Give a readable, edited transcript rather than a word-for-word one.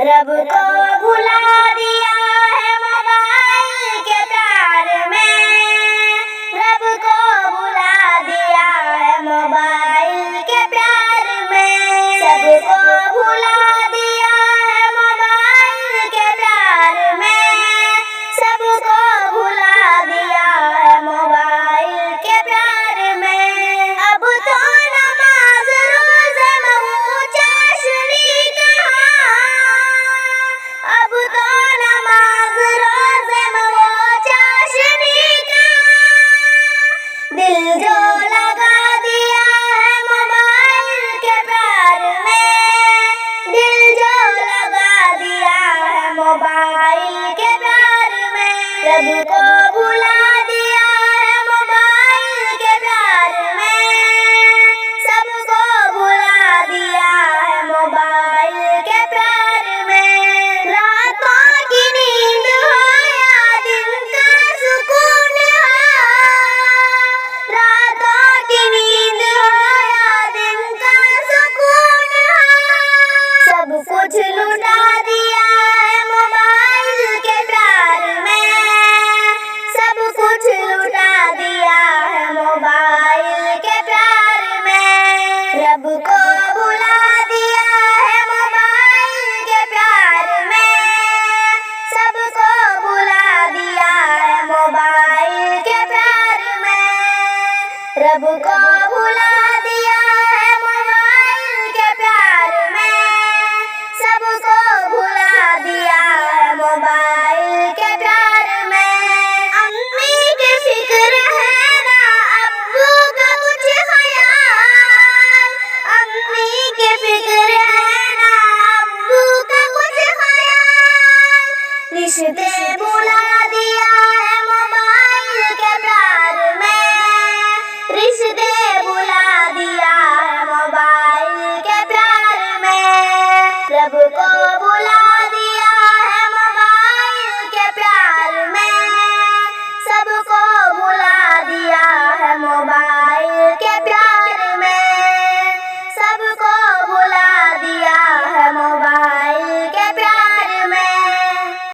रब को भुला दिया है मोबाइल के प्यार में। रब को भुला दिया है मोबाइल के प्यार में। सबको भुला दिया है मोबाइल के प्यार में। सबको भुला दिया है मोबाइल के प्यार में। अब तो नमाज रोज़े महू चाशनी कहाँ। अब तो नमाज रोज़े महू चाशनी कहाँ। दिल जो लगा दिया है मोबाइल के प्यार में। दिल जो लगा दिया है मोबाइल के प्यार में। रब को भुला दिया है मोबाइल के प्यार में। सबको भुला दिया है मोबाइल के प्यार में। रातों की नींद हो या दिन का सुकून हो। रातों की नींद हो या दिन का सुकून हो। सब कुछ लुटा दिया है मोबाइल के प्यार में। सब कुछ लुटा दिया है मोबाइल के प्यार में। रब को भुला दिया है मोबाइल के प्यार में। सबको भुला दिया है मोबाइल के प्यार में। रब को भुला दिया है मोबाइल के प्यार में। सबको भुला दिया है मोबाइल के प्यार में। अम्मी की फिक्र है ना अब्बू का कुछ ख्याल। अम्मी की फिक्र है ना अब्बू का कुछ ख्याल। रिश्ते भुला दिया है मोबाइल के प्यार में। रिश्ते भुला दिया है मोबाइल के प्यार में। रब को